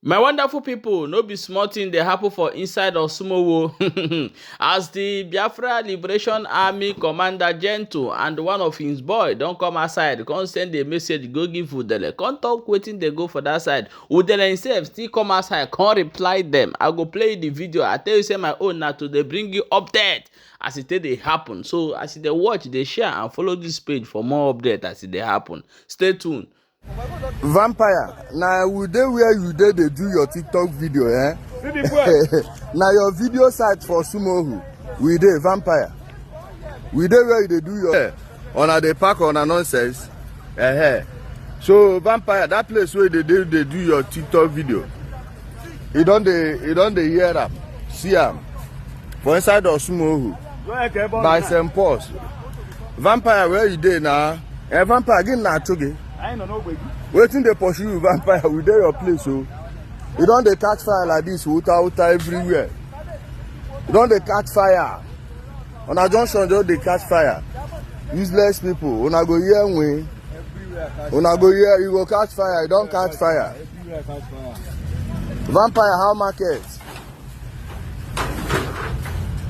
My wonderful people, no be small thing dey happen for inside Osrumogho as the Biafra Liberation Army Commander Gentle and one of his boy don come outside come send a message go give Ijele, come talk wetin dey go for that side. Ijele himself still come outside come reply them. I go play the video. I tell you say my own na to dey bring you update as e take dey happen. So as you dey watch, dey share and follow this page for more update as e dey happen. Stay tuned. Vampire, now we dey where you dey do your TikTok video, eh? Now your video site for Osrumogho, we dey Vampire. We dey where you dey do your on a dey park on a nonsense. So Vampire, that place where they do your TikTok video. You don't dey hear am, see am for inside Osrumogho by St. Paul's. Vampire, where you dey now? Vampire again na choge. Waiting they pursue you, Vampire, we dey your place, so you don't dey catch fire like this, water everywhere. You don't dey catch fire. On a junction, just dey catch fire. Useless people, una go hear we. Una go hear, you go catch fire, you don't catch fire. Vampire, how market?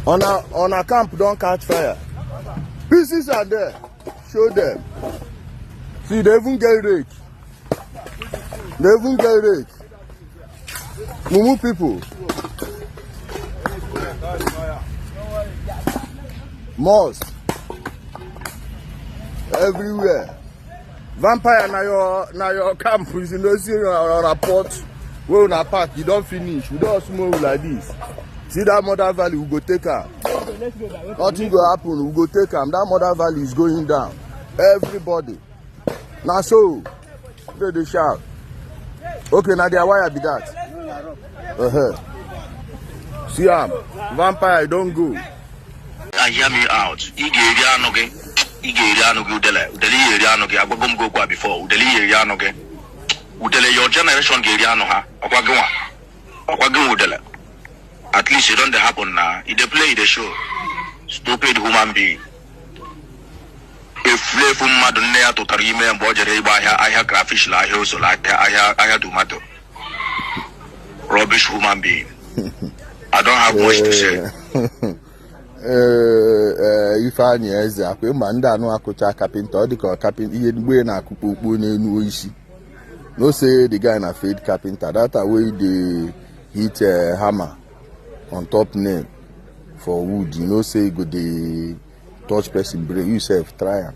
On a camp, don't catch fire. Pieces are there, show them. See, they even get rich. They even get rich. Mumu people. Mosque. Everywhere. Vampire na your camp. You know, see your report. Where on a park, you don't finish. We don't smoke like this. See that Mother Valley, we go take her. Nothing will happen, we go take her. That Mother Valley is going down. Everybody. Now so, they shout. Okay, now their wire be that. See Vampire, don't go. Hear me out. Udele your generation at least it don't happen now. If they play the show, stupid human being. If play from Madonna to Tarime and Bojere, I have crayfish like also like I have tomato. Rubbish human being. I don't have much to say. If I knew exactly, Manda no akucha carpenter, the carpenter, he way na kupu no issue. No say the guy na fade carpenter. That way they hit a hammer on top nail for wood. You know say go the touch person brain. You self try am.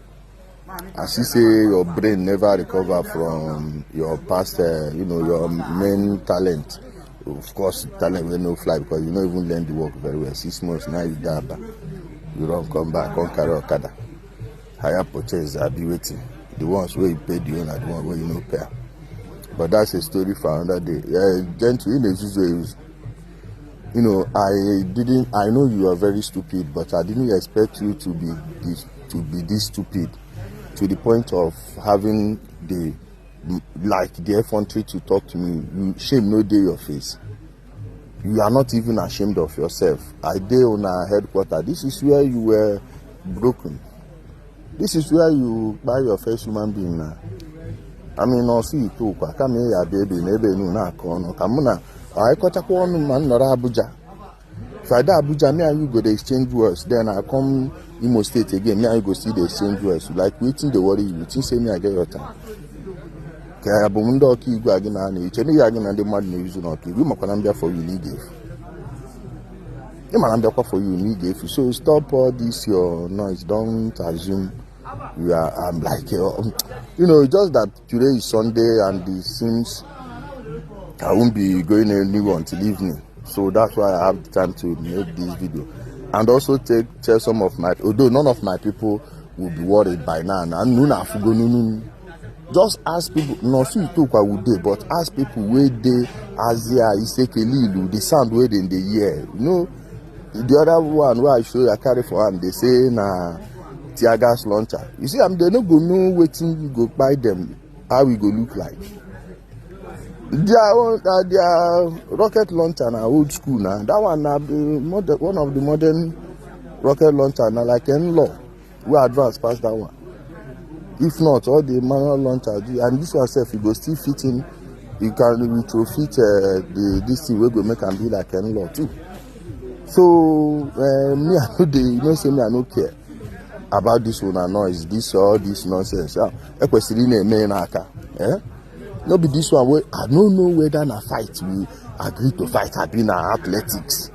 As you say, your brain never recover from your past, your main talent. Of course, talent will no fly because you don't even learn the work very well. 6 months now you die back. You don't come back, come carry Okada. Higher purchase, I'll be waiting. The ones where you pay the owner, the one where you no pay. But that's a story for another day. Gentle, I know you are very stupid, but I didn't expect you to be this stupid to the point of having the effrontery to talk to me. You shame no day your face. You are not even ashamed of yourself. I dey on our headquarters. This is where you were broken. This is where you buy your first human being now. I mean, no see too. I come here, baby, maybe no na kono. Kamuna, I got a corner man or Abuja. If I die Abuja, me and you go to exchange words. Then I come Imo State again. Me and you go see the exchange words. Like waiting the worry you. Think say me I get your time. Kaya bumundo ki go again na ni. Cheni ya again na the mad news no ki. We makanambia for you need give. You makanambia for you need give. So stop all this your noise. Don't assume. I'm like, just that today is Sunday and it seems I won't be going anywhere until evening. So that's why I have the time to make this video. And also tell some of my, although none of my people will be worried by now. Just ask people, no, see talk I would do, but ask people where they, Asia, Isekelilu, the sound where they in the year. The other one where I show you, I carry for them, they say, nah, tear gas launcher. You see, they no go know waiting you go buy them, how we go look like. Their rocket launcher na old school now. That one na one of the modern rocket launcher now like in-law. We advance past that one. If not, all the manual launchers, and this one self, you go still fit in you can retrofit this thing wey go make am be like law too. So me I no dey, you know say me I no care about this one noise, this all this nonsense. Ekwesiri na-eme n'aka. No be this one wey I don't know whether na fight we agree to fight abi na athletics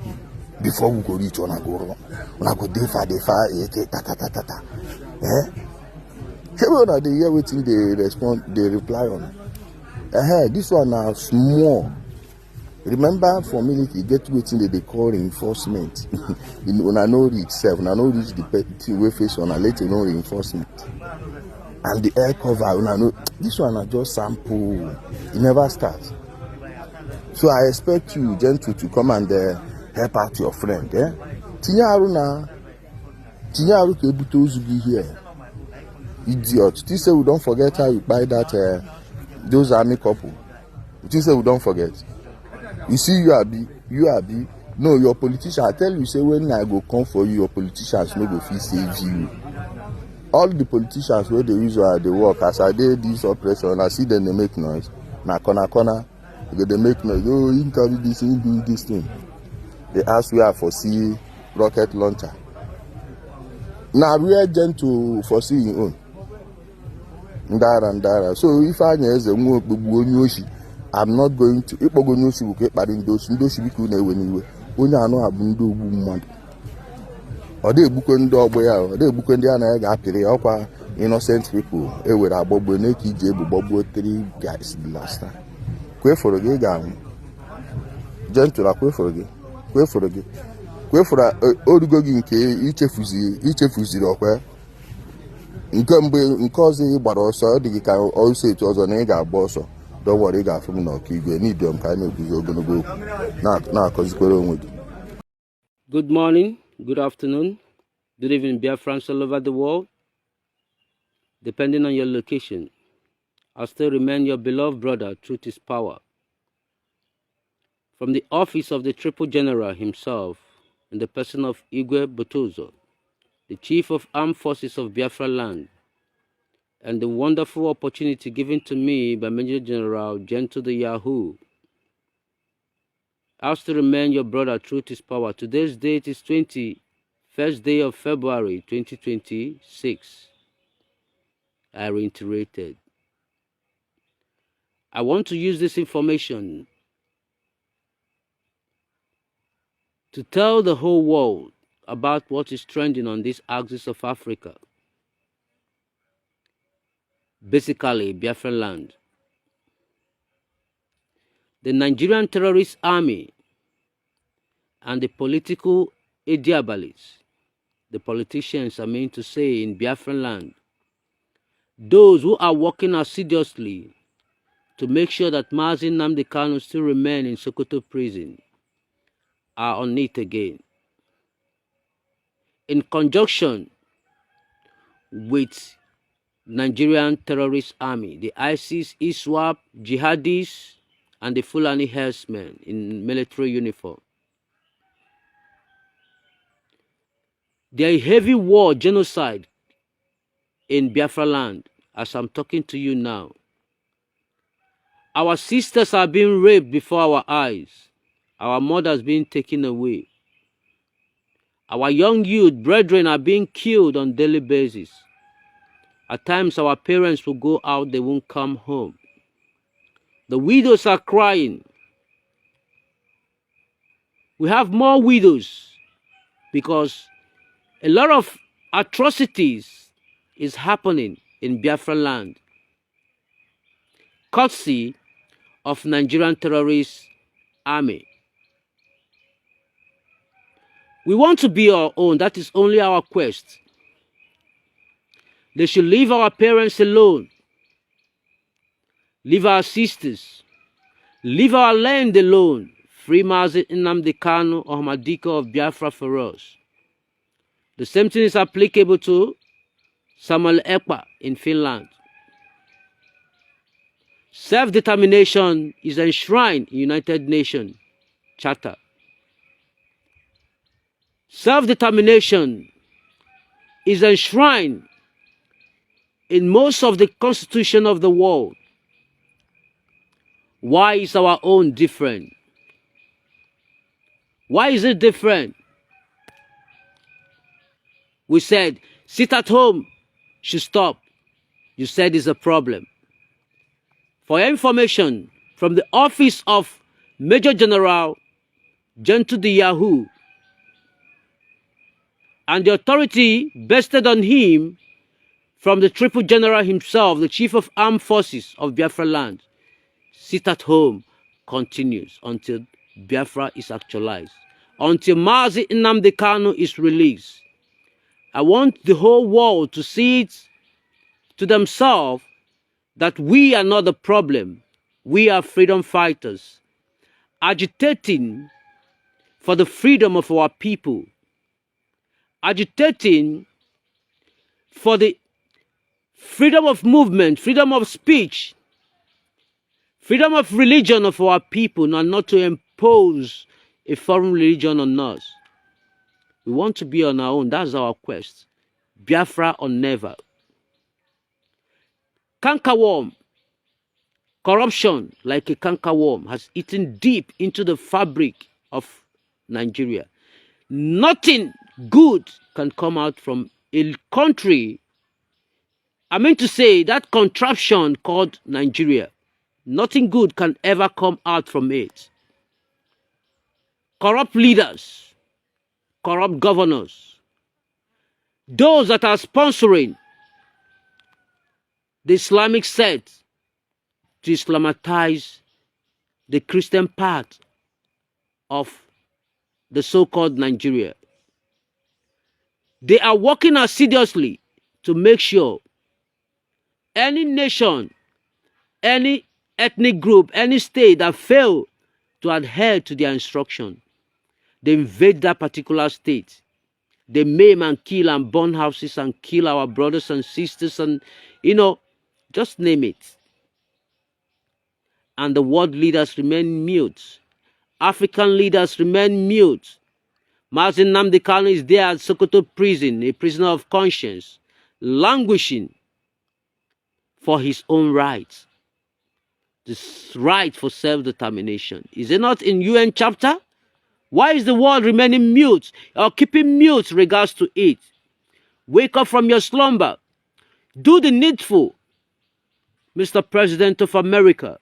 before we go reach una go run. Una go dey far ta. Every una dey hear wetin dey respond, dey reply on. This one na small. Remember for military get wetin dey call reinforcement. Una no reach sef, una no reach the thing wey face una later no reinforcement. And the air cover, una no. This one na just sample. E never start. So I expect you, gentle, to come and help out your friend. Tinye aru ka ebute ozu gị here. Idiot. You say we don't forget how you buy that those army couple. You say we don't forget. You see you abi. No, your politician. I tell you, say when I go come for you, your politicians no go fit save you. All the politicians where they use they work as I did this operation, I see them they make noise. Na corner, they make noise. Oh, you can do this, you do this thing. They ask where I foresee rocket launcher. Now we are gentle foresee your own. Ndara. So if I know I'm not going to Ipogonyoshi will get bad in those people anyway. Only I know I've been doing or they book on dog or they book on the other innocent people. With our Bob Neki Bobo 3 guys last time. Quay for a gay gown. Gentle, quay for a gay. Quay for a old gogging each a fuzzy or Nkozi but also the can also it was an egg boss. Don't worry, guy from no key. You need them kind of you're gonna go now because it's going with. Good morning, good afternoon, good evening, Biafrans all over the world. Depending on your location, I'll still remain your beloved brother, Truth is Power. From the office of the Triple General himself, in the person of Igwe Botozo, the Chief of Armed Forces of Biafra land, and the wonderful opportunity given to me by Major General Gentle the Yahoo. I'll still remain your brother, Truth is Power. Today's date is 21st day of February 2026. I reiterated. I want to use this information to tell the whole world about what is trending on this axis of Africa. Basically, Biafra land. The Nigerian terrorist army and the political Ediabalis, the politicians I mean to say in Biafra land, those who are working assiduously to make sure that Mazi Nnamdi Kanu still remain in Sokoto prison, are on it again. In conjunction with Nigerian terrorist army, the ISIS, ISWAP, jihadis, and the Fulani herdsmen in military uniform. There is heavy war, genocide in Biafra land as I'm talking to you now. Our sisters are being raped before our eyes. Our mothers being taken away. Our young youth brethren are being killed on a daily basis. At times our parents will go out, they won't come home. The widows are crying. We have more widows because a lot of atrocities is happening in Biafra land, courtesy of Nigerian terrorist army. We want to be our own. That is only our quest. They should leave our parents alone. Leave our sisters. Leave our land alone. Free Mazi Nnamdi Kanu or Madiko of Biafra for us. The same thing is applicable to Samuel Ekpa in Finland. Self-determination is enshrined in United Nations Charter. Self-determination is enshrined in most of the constitution of the world. Why is our own different? Why is it different? We said, sit at home should stop. You said it's a problem. For your information, from the office of Major General Gentle the Yahoo and the authority vested on him from the Triple General himself, the Chief of Armed Forces of Biafra land, sit at home continues until Biafra is actualized, until Mazi Nnamdi Kanu is released. I want the whole world to see it to themselves that we are not the problem. We are freedom fighters, agitating for the freedom of our people, agitating for the freedom of movement, freedom of speech, freedom of religion of our people, and not to impose a foreign religion on us. We want to be on our own. That's our quest. Biafra or never. Cankerworm, corruption like a cankerworm, has eaten deep into the fabric of Nigeria. Nothing good can come out from a country, I mean to say, that contraption called Nigeria. Nothing good can ever come out from it. Corrupt leaders, corrupt governors, those that are sponsoring the Islamic sect to Islamatize the Christian part of the so-called Nigeria. They are working assiduously to make sure any nation, any ethnic group, any state that fail to adhere to their instruction, they invade that particular state. They maim and kill and burn houses and kill our brothers and sisters and, just name it. And the world leaders remain mute. African leaders remain mute. Mazi Nnamdi Kanu is there at Sokoto prison, a prisoner of conscience, languishing for his own rights. This right for self-determination. Is it not in UN chapter? Why is the world remaining mute or keeping mute regards to it? Wake up from your slumber. Do the needful, Mr. President of America,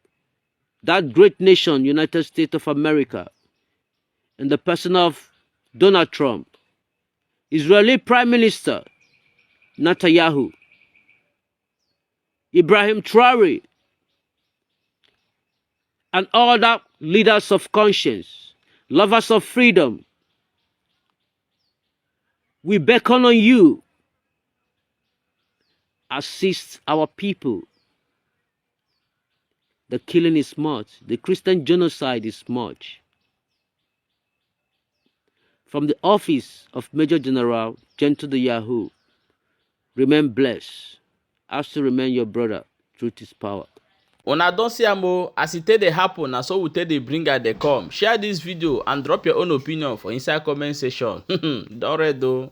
that great nation, United States of America, in the person of Donald Trump, Israeli Prime Minister Netanyahu, Ibrahim Traore, and other leaders of conscience, lovers of freedom. We beckon on you. Assist our people. The killing is much. The Christian genocide is much. From the office of Major General Gentle the Yahoo, remain blessed. As to remain your brother, truth is power. Una don see am o, as e take dey happen na so we take dey bring her dey come. Share this video and drop your own opinion for inside comment section. Don read o.